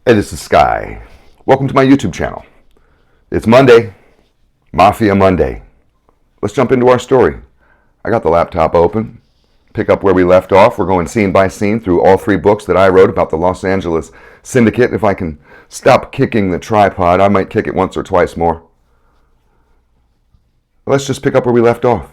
Hey, this is Sky. Welcome to my YouTube channel. It's Monday, Mafia Monday. Let's jump into our story. I got the laptop open. Pick up where we left off. We're going scene by scene through all three books that I wrote about the Los Angeles Syndicate. If I can stop kicking the tripod, I might kick it once or twice more. Let's just pick up where we left off.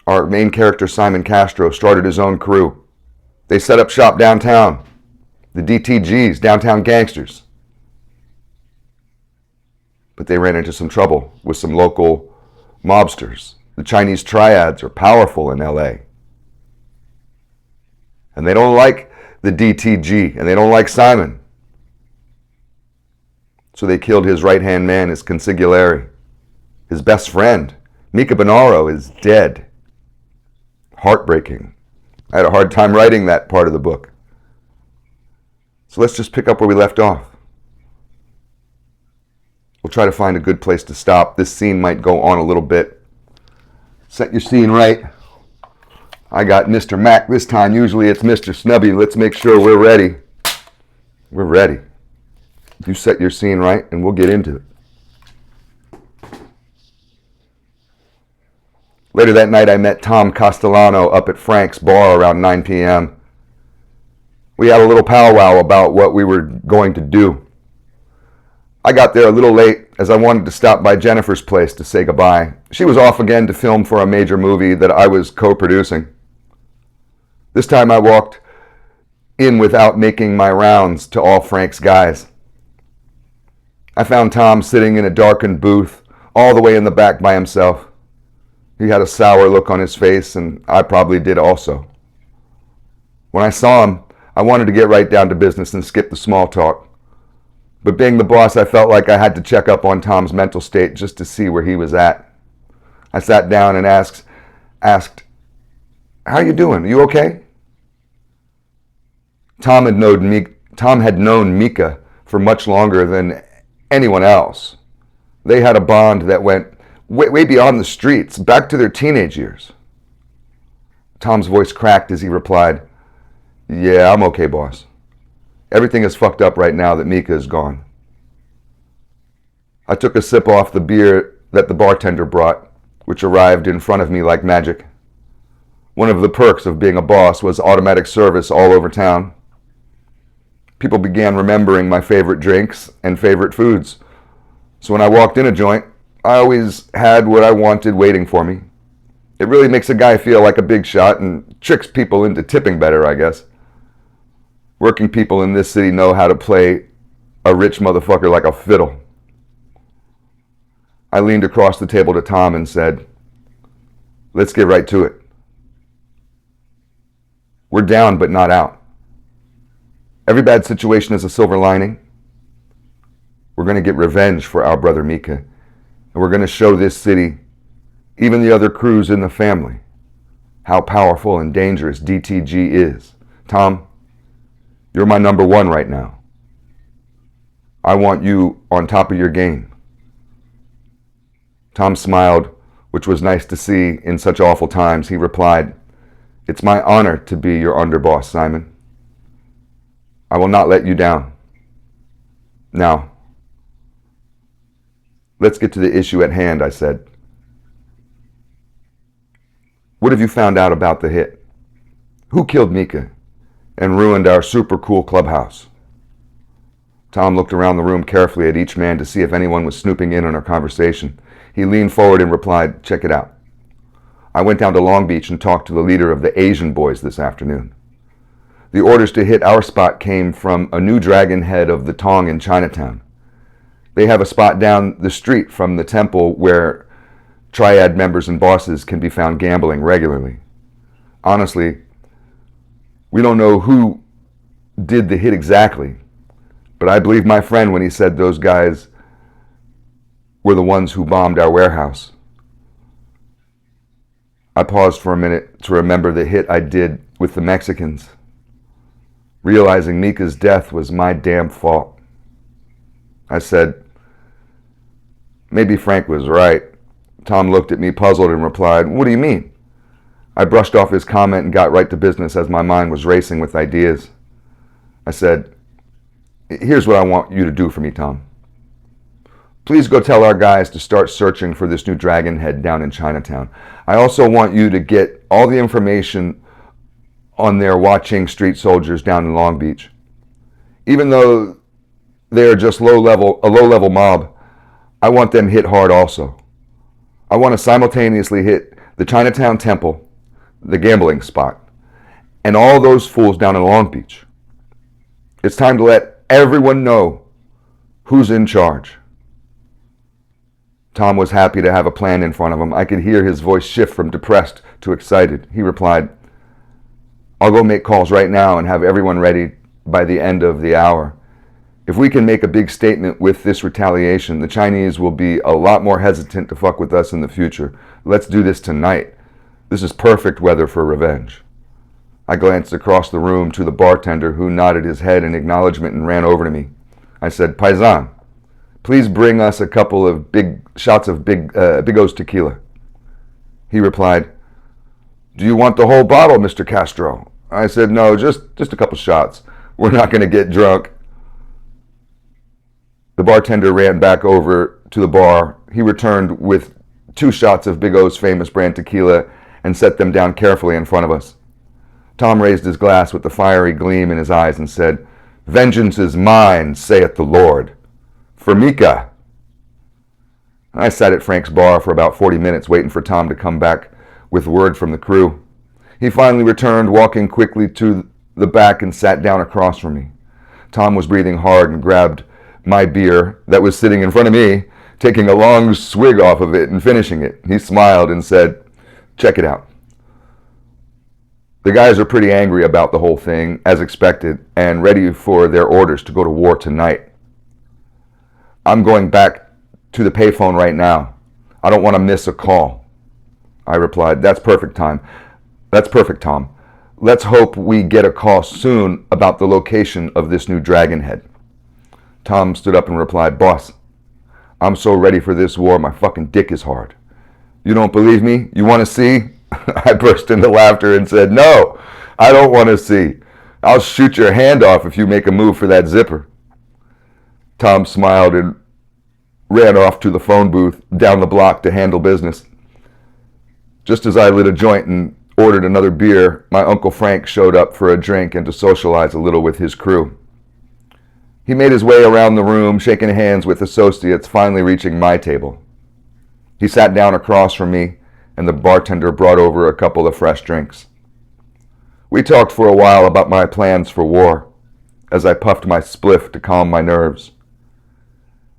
Our main character, Simon Castro, started his own crew. They set up shop downtown. The dtgs, downtown gangsters. But they ran into some trouble with some local mobsters. The Chinese Triads are powerful in LA. And they don't like the DTG, and they don't like Simon. So they killed his right-hand man, his consigliere. His best friend, Mika Bonaro, is dead. Heartbreaking. I had a hard time writing that part of the book. So let's just pick up where we left off. We'll try to find a good place to stop. This scene might go on a little bit. Set your scene right. I got Mr. Mac this time. Usually it's Mr. Snubby. Let's make sure we're ready. We're ready. You set your scene right and we'll get into it. Later that night I met Tom Castellano up at Frank's bar around 9 p.m. We had a little powwow about what we were going to do. I got there a little late as I wanted to stop by Jennifer's place to say goodbye. She was off again to film for a major movie that I was co-producing. This time I walked in without making my rounds to all Frank's guys. I found Tom sitting in a darkened booth all the way in the back by himself. He had a sour look on his face, and I probably did also. When I saw him, I wanted to get right down to business and skip the small talk. But being the boss, I felt like I had to check up on Tom's mental state just to see where he was at. I sat down and asked, "How you doing? You okay?" Tom had known Mika for much longer than anyone else. They had a bond that went way beyond the streets, back to their teenage years. Tom's voice cracked as he replied, "Yeah, I'm okay, boss. Everything is fucked up right now that Mika is gone." I took a sip off the beer that the bartender brought, which arrived in front of me like magic. One of the perks of being a boss was automatic service all over town. People began remembering my favorite drinks and favorite foods. So when I walked in a joint, I always had what I wanted waiting for me. It really makes a guy feel like a big shot and tricks people into tipping better, I guess. Working people in this city know how to play a rich motherfucker like a fiddle. I leaned across the table to Tom and said, "Let's get right to it. We're down but not out. Every bad situation is a silver lining. We're going to get revenge for our brother Mika, and we're going to show this city, even the other crews in the family, how powerful and dangerous DTG is. Tom, you're my number one right now. I want you on top of your game." Tom smiled, which was nice to see in such awful times. He replied, "It's my honor to be your underboss, Simon. I will not let you down. Now, let's get to the issue at hand," I said. "What have you found out about the hit? Who killed Mika and ruined our super cool clubhouse?" Tom looked around the room carefully at each man to see if anyone was snooping in on our conversation. He leaned forward and replied, "Check it out. I went down to Long Beach and talked to the leader of the Asian boys this afternoon. The orders to hit our spot came from a new dragon head of the Tong in Chinatown. They have a spot down the street from the temple where Triad members and bosses can be found gambling regularly. Honestly, we don't know who did the hit exactly, but I believe my friend when he said those guys were the ones who bombed our warehouse." I paused for a minute to remember the hit I did with the Mexicans, realizing Mika's death was my damn fault. I said, "Maybe Frank was right." Tom looked at me puzzled and replied, "What do you mean?" I brushed off his comment and got right to business as my mind was racing with ideas. I said, Here's what I want you to do for me, Tom. Please go tell our guys to start searching for this new dragon head down in Chinatown. I also want you to get all the information on their watching street soldiers down in Long Beach. Even though they are just a low-level mob, I want them hit hard also. I want to simultaneously hit the Chinatown Temple, the gambling spot, and all those fools down in Long Beach. It's time to let everyone know who's in charge. Tom was happy to have a plan in front of him. I could hear his voice shift from depressed to excited. He replied, I'll go make calls right now and have everyone ready by the end of the hour. If we can make a big statement with this retaliation, the Chinese will be a lot more hesitant to fuck with us in the future. Let's do this tonight. This is perfect weather for revenge. I glanced across the room to the bartender, who nodded his head in acknowledgement and ran over to me. I said, Paisan, please bring us a couple of big shots of Big O's tequila. He replied, do you want the whole bottle, Mr. Castro? I said, no, just a couple shots. We're not going to get drunk. The bartender ran back over to the bar. He returned with 2 shots of Big O's famous brand tequila and set them down carefully in front of us. Tom raised his glass with the fiery gleam in his eyes and said, vengeance is mine, saith the Lord. For Mika. I sat at Frank's bar for about 40 minutes waiting for Tom to come back with word from the crew. He finally returned, walking quickly to the back and sat down across from me. Tom was breathing hard and grabbed my beer that was sitting in front of me, taking a long swig off of it and finishing it. He smiled and said, check it out. The guys are pretty angry about the whole thing, as expected, and ready for their orders to go to war tonight. I'm going back to the payphone right now. I don't want to miss a call. I replied, That's perfect, Tom. Let's hope we get a call soon about the location of this new dragon head. Tom stood up and replied, Boss, I'm so ready for this war, my fucking dick is hard. You don't believe me? You want to see? I burst into laughter and said, no, I don't want to see. I'll shoot your hand off if you make a move for that zipper. Tom smiled and ran off to the phone booth down the block to handle business. Just as I lit a joint and ordered another beer, my Uncle Frank showed up for a drink and to socialize a little with his crew. He made his way around the room, shaking hands with associates, finally reaching my table. He sat down across from me, and the bartender brought over a couple of fresh drinks. We talked for a while about my plans for war, as I puffed my spliff to calm my nerves.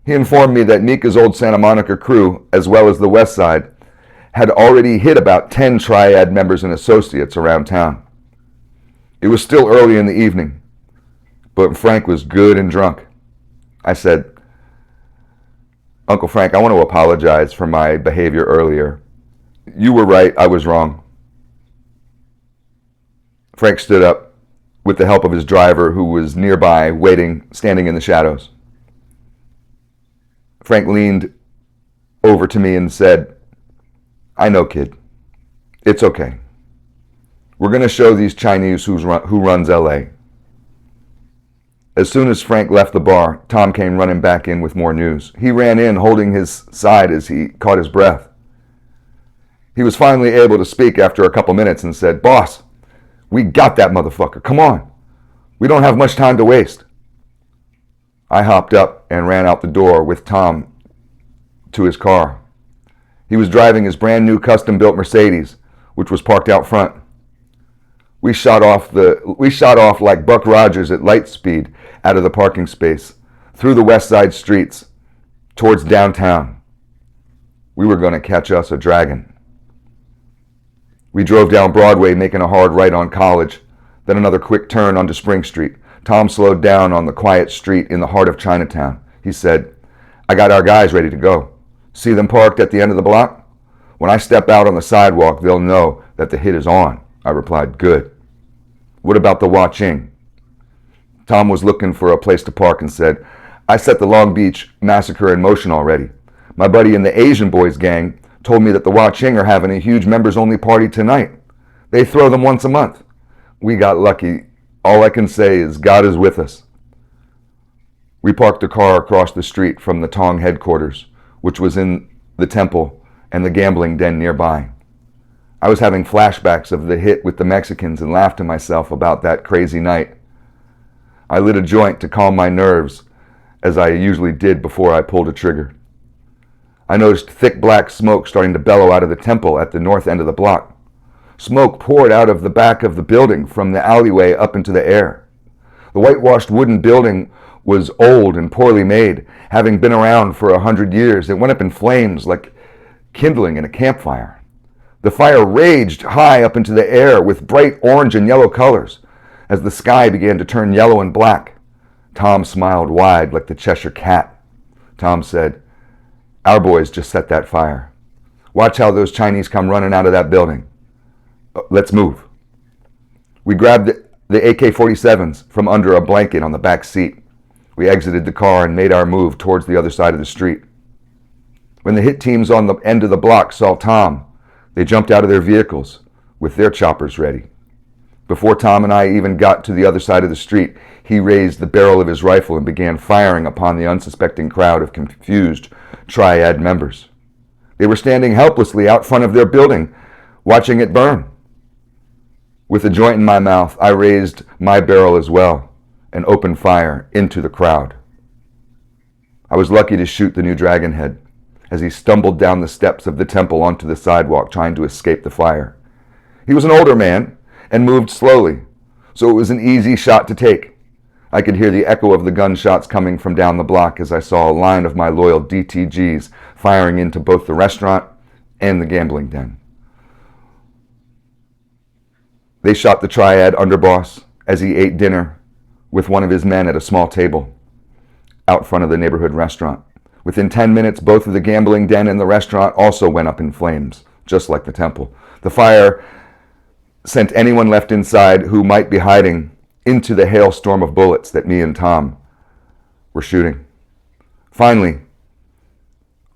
He informed me that Mika's old Santa Monica crew, as well as the West Side, had already hit about 10 Triad members and associates around town. It was still early in the evening, but Frank was good and drunk. I said, Uncle Frank, I want to apologize for my behavior earlier. You were right, I was wrong. Frank stood up with the help of his driver, who was nearby, standing in the shadows. Frank leaned over to me and said, I know, kid. It's okay. We're going to show these Chinese who runs L.A. As soon as Frank left the bar, Tom came running back in with more news. He ran in, holding his side as he caught his breath. He was finally able to speak after a couple minutes and said, Boss, we got that motherfucker. Come on. We don't have much time to waste. I hopped up and ran out the door with Tom to his car. He was driving his brand new custom-built Mercedes, which was parked out front. We shot off like Buck Rogers at light speed out of the parking space, through the West Side streets, towards downtown. We were going to catch us a dragon. We drove down Broadway, making a hard right on College, then another quick turn onto Spring Street. Tom slowed down on the quiet street in the heart of Chinatown. He said, I got our guys ready to go. See them parked at the end of the block? When I step out on the sidewalk, they'll know that the hit is on. I replied, good. What about the Watching? Tom was looking for a place to park and said, I set the Long Beach massacre in motion already. My buddy in the Asian Boys gang told me that the Watching are having a huge members-only party tonight. They throw them once a month. We got lucky. All I can say is God is with us. We parked the car across the street from the Tong headquarters, which was in the temple and the gambling den nearby. I was having flashbacks of the hit with the Mexicans and laughed to myself about that crazy night. I lit a joint to calm my nerves, as I usually did before I pulled a trigger. I noticed thick black smoke starting to bellow out of the temple at the north end of the block. Smoke poured out of the back of the building from the alleyway up into the air. The whitewashed wooden building was old and poorly made, having been around for 100 years. It went up in flames like kindling in a campfire. The fire raged high up into the air with bright orange and yellow colors as the sky began to turn yellow and black. Tom smiled wide like the Cheshire Cat. Tom said, "Our boys just set that fire. Watch how those Chinese come running out of that building. Let's move." We grabbed the AK-47s from under a blanket on the back seat. We exited the car and made our move towards the other side of the street. When the hit teams on the end of the block saw Tom, they jumped out of their vehicles with their choppers ready. Before Tom and I even got to the other side of the street, he raised the barrel of his rifle and began firing upon the unsuspecting crowd of confused Triad members. They were standing helplessly out front of their building, watching it burn. With a joint in my mouth, I raised my barrel as well and opened fire into the crowd. I was lucky to shoot the new dragon head as he stumbled down the steps of the temple onto the sidewalk trying to escape the fire. He was an older man and moved slowly, so it was an easy shot to take. I could hear the echo of the gunshots coming from down the block as I saw a line of my loyal dtgs firing into both the restaurant and the gambling den. They shot the Triad underboss as he ate dinner with one of his men at a small table out front of the neighborhood restaurant. Within 10 minutes, both of the gambling den and the restaurant also went up in flames, just like the temple. The fire sent anyone left inside who might be hiding into the hailstorm of bullets that me and Tom were shooting. Finally,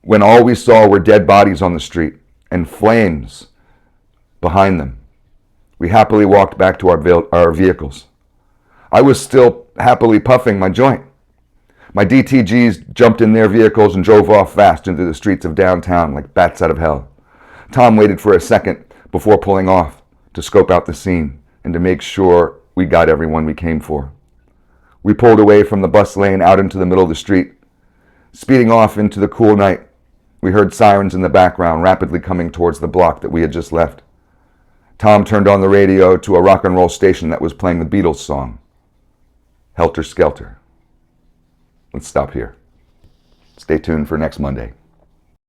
when all we saw were dead bodies on the street and flames behind them, we happily walked back to our vehicles. I was still happily puffing my joint. My DTGs jumped in their vehicles and drove off fast into the streets of downtown like bats out of hell. Tom waited for a second before pulling off to scope out the scene and to make sure we got everyone we came for. We pulled away from the bus lane out into the middle of the street. Speeding off into the cool night, we heard sirens in the background rapidly coming towards the block that we had just left. Tom turned on the radio to a rock and roll station that was playing the Beatles song, Helter Skelter. Let's stop here. Stay tuned for next Monday.